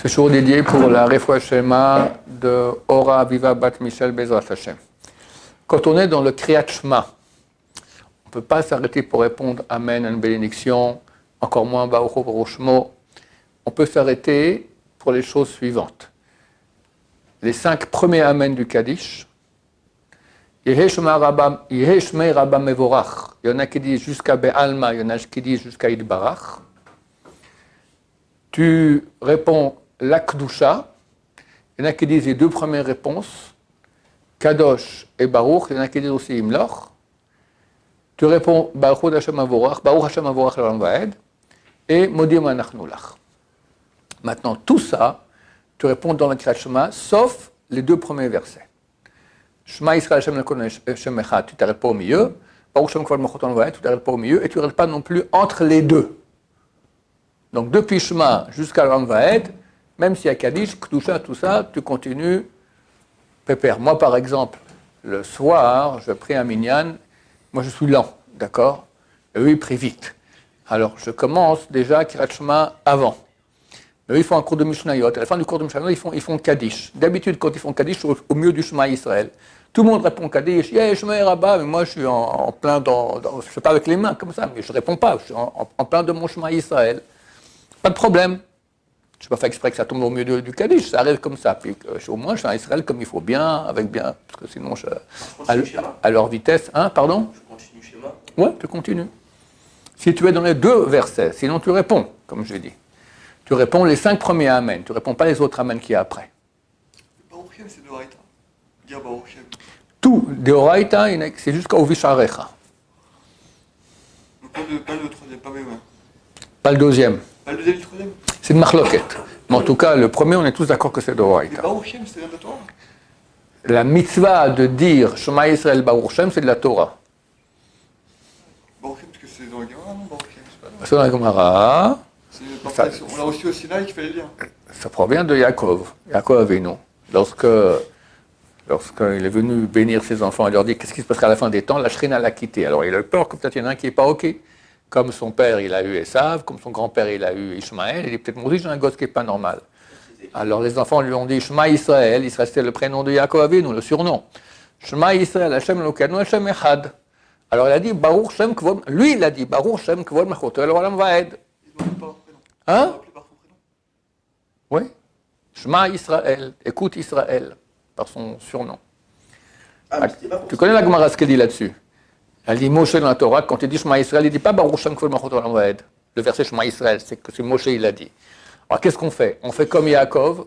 jour dédié pour la Refoua Shema de Ora Aviva Bat Michel Bezrat Hashem. Quand on est dans le Kriyat Shema, on ne peut pas s'arrêter pour répondre Amen à une bénédiction, encore moins Baruch Hu Baruch Shmo. On peut s'arrêter pour les choses suivantes. Les 5 premiers Amen du Kaddish. Yehei Shema Rabba Mevorach. Il y en a qui disent jusqu'à Be'alma, il y en a qui disent jusqu'à Yidbarach. Tu réponds l'Akdusha. Il y en a qui disent les 2 premières réponses, Kadosh et Baruch. Il y en a qui disent aussi Imloch. Tu réponds Baruch Hashem Avorach, Baruch Hashem Avorach l'Olam Vaed, et Modim Anachnu Lach. Maintenant, tout ça, tu réponds dans le Kriyat Shema, sauf les 2 premiers versets. Shema Yisrael Hashem Lekol Hashem Echad, tu t'arrêtes pas au milieu. Baruch Hashem Kvod Malchut Olam Vaed, tu t'arrêtes pas au milieu, et tu n'arrêtes pas non plus entre les 2. Donc, depuis Shema jusqu'à l'Olam Vaed, même s'il y a Kaddish, Kedusha, tout ça, tu continues pépère. Moi, par exemple, le soir, je prie un minyan. Moi, je suis lent, d'accord? Eux, ils prient vite. Alors, je commence déjà Kriyat Shema avant. Eux, ils font un cours de Mishnayot. À la fin du cours de Mishnayot, ils font Kaddish. D'habitude, quand ils font Kaddish, au milieu du Shema Israël. Tout le monde répond Kaddish. Yeah, Shema Rabba, mais moi, je suis en plein dans je ne fais pas avec les mains comme ça, mais je ne réponds pas. Je suis en plein de mon Shema Israël. Pas de problème. Je n'ai pas fait exprès que ça tombe au milieu du Kaddish, ça arrive comme ça. Puis au moins, je fais un Israël comme il faut, bien, avec bien, parce que sinon, à leur vitesse. Hein, pardon? Je continue schéma. Oui, tu continues. Si tu es dans les 2 versets, sinon tu réponds, comme je l'ai dit. Tu réponds les 5 premiers Amen, tu ne réponds pas les autres Amen qu'il y a après. Baruch Shem, c'est de Horaïta. Dire Baruch Shem. Tout, de Horaïta, c'est jusqu'au Visharecha. Donc pas le troisième, pas même. Pas le deuxième. Pas le deuxième et le troisième. C'est de Marloket. Mais en tout cas, le premier, on est tous d'accord que c'est de Mais Horaïta. Baruch Shem, c'est de la Torah. La mitzvah de dire Shema Yisrael Baruch Shem, c'est de la Torah. Baruch Shem, parce que c'est dans la Gemara, non? Baruch Shem, c'est pas C'est dans la Gemara. C'est une partie, on l'a reçu au Sinaï qu'il fallait dire. Ça provient de Yaakov Avinu. Lorsqu'il est venu bénir ses enfants, il leur dit qu'est-ce qui se passera à la fin des temps, la Shrina l'a quitté. Alors il a eu peur que peut-être il y en a un qui n'est pas OK. Comme son père, il a eu Esav, comme son grand-père, il a eu Ishmaël, il dit peut-être moi aussi j'ai un gosse qui n'est pas normal. Alors les enfants lui ont dit Shema Israël, il restait le prénom de Yaakov Avinu, le surnom. Shema Israël, Hashem Elokeinu, Hashem Echad. Alors il a dit Baruch Shem Kvod, lui il a dit Baruch Shem Kvod Malchut Olam Vaed. Ils l'ont appelé par son prénom. Hein? Ils l'ont appelé par son prénom. Oui. Shema Israël, écoute Israël, par son surnom. Tu connais la Gemara, ce qu'elle dit là-dessus? Elle dit Moshe dans la Torah, quand il dit Shema Israël, il ne dit pas Baruch Shem Kvod Malchut Olam Vaed. Le verset Shema Israël, c'est que c'est Moshe, il l'a dit. Alors qu'est-ce qu'on fait? On fait comme Yaakov.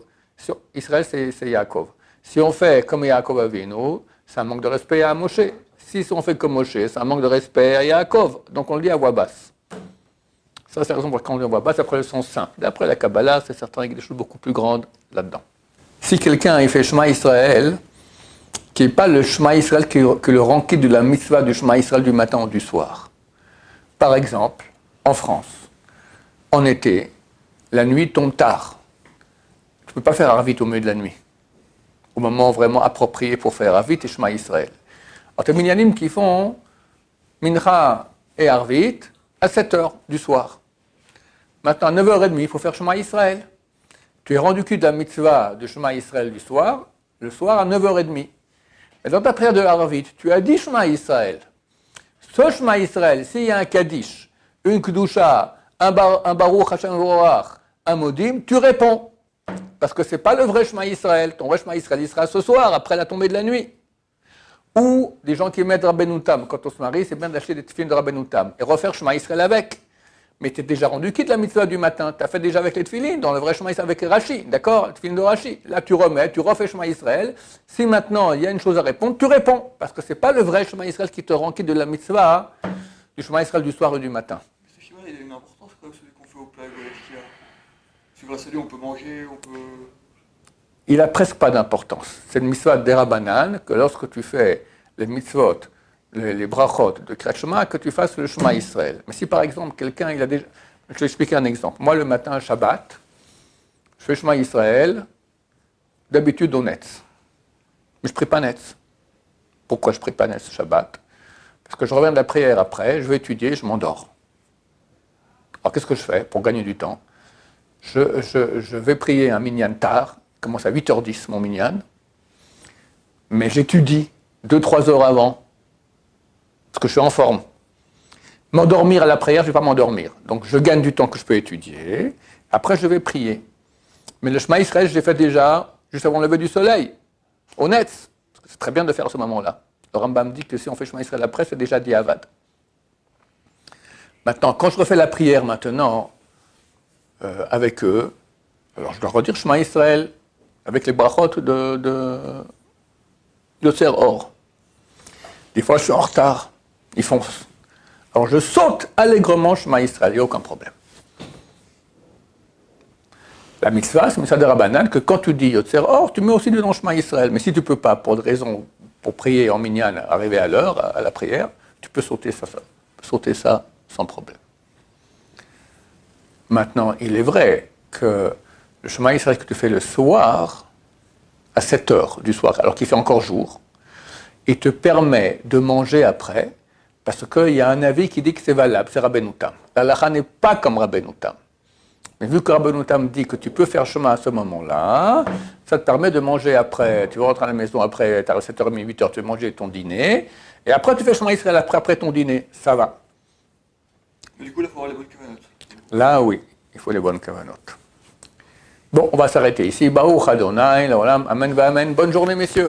Israël, c'est Yaakov. Si on fait comme Yaakov Avinu, c'est un manque de respect à Moshe. Si on fait comme Moshe, c'est un manque de respect à Yaakov. Donc on le dit à voix basse. Ça, c'est la raison pour laquelle on dit à voix basse, après le sens simple. D'après la Kabbalah, c'est certain qu'il y a des choses beaucoup plus grandes là-dedans. Si quelqu'un il fait Shema Israël, qui n'est pas le Shema Israël que le rang quitte de la mitzvah du Shema Israël du matin ou du soir. Par exemple, en France, en été, la nuit tombe tard. Tu ne peux pas faire Arvit au milieu de la nuit, au moment vraiment approprié pour faire Arvit et Shema Israël. Alors, tu as Minyanim qui font Mincha et Arvit à 7h du soir. Maintenant, à 9h30, il faut faire Shema Israël. Tu es rendu quitte de la mitzvah de Shema Israël du soir, le soir à 9h30. Et dans ta prière de Arvit, tu as dit Shema Israël. Ce Shema Israël, s'il y a un Kaddish, une Kedusha, un Baruch Hashem Vorach, un Modim, tu réponds. Parce que ce n'est pas le vrai Shema Israël. Ton vrai Shema Israël, il sera ce soir, après la tombée de la nuit. Ou des gens qui mettent Rabbeinu Tam. Quand on se marie, c'est bien d'acheter des tefilines de Rabbeinu Tam et refaire Shema Israël avec. Mais tu es déjà rendu quitte la mitzvah du matin. Tu as fait déjà avec les tefilines, dans le vrai Shema Israël avec Rashi. D'accord? Les tefilines de Rashi. Là, tu remets, tu refais Shema Israël. Si maintenant, il y a une chose à répondre, tu réponds. Parce que ce n'est pas le vrai Shema Israël qui te rend quitte de la mitzvah du Shema Israël du soir et du matin. Mais ce schéma, il a une importance quand même, celui qu'on fait au plat. C'est grâce à lui, on peut manger, on peut... Il n'a presque pas d'importance. C'est une mitzvah d'Erabanan que lorsque tu fais les mitzvot, les brachot de Kriyat Shema, que tu fasses le Shema Israël. Mais si par exemple quelqu'un, il a déjà... Je vais expliquer un exemple. Moi le matin, Shabbat, je fais Shema Israël, d'habitude au Netz. Mais je ne prie pas Netz. Pourquoi je ne prie pas Netz Shabbat? Parce que je reviens de la prière après, je vais étudier, je m'endors. Alors qu'est-ce que je fais pour gagner du temps? je vais prier un minyan tard, il commence à 8h10 mon minyan, mais j'étudie 2-3 heures avant, parce que je suis en forme. M'endormir à la prière, je ne vais pas m'endormir. Donc je gagne du temps que je peux étudier, après je vais prier. Mais le Shema Israël, je l'ai fait déjà juste avant le lever du soleil, honnête. C'est très bien de faire à ce moment-là. Le Rambam dit que si on fait Shema Israël après, c'est déjà diavad. Maintenant, quand je refais la prière maintenant, avec eux, alors je dois redire Shema Israël avec les brachot de Yotzer Or. Des fois, je suis en retard, ils foncent. Alors je saute allègrement Shema Israël, il n'y a aucun problème. La mitzvah, c'est une mitzvah de Rabbanan, que quand tu dis Yotzer Or, tu mets aussi dedans Shema Israël. Mais si tu ne peux pas, pour des raisons, pour prier en minyan, arriver à l'heure, à la prière, tu peux sauter ça sans problème. Maintenant, il est vrai que le Shema Israël que tu fais le soir, à 7h du soir, alors qu'il fait encore jour, il te permet de manger après, parce qu'il y a un avis qui dit que c'est valable, c'est Rabbeinu Tam. La halakha n'est pas comme Rabbeinu Tam. Mais vu que Rabbeinu Tam dit que tu peux faire Shema à ce moment-là, ça te permet de manger après. Tu vas rentrer à la maison après, tu as 7h30, 8h, tu vas manger ton dîner, et après tu fais Shema Israël après ton dîner, ça va. Mais du coup, là, il faut avoir les bonnes kavanot. Là, oui, il faut les bonnes kavanot. Bon, on va s'arrêter ici. Baruch Adonai, l'olam, amen, amen. Bonne journée, messieurs.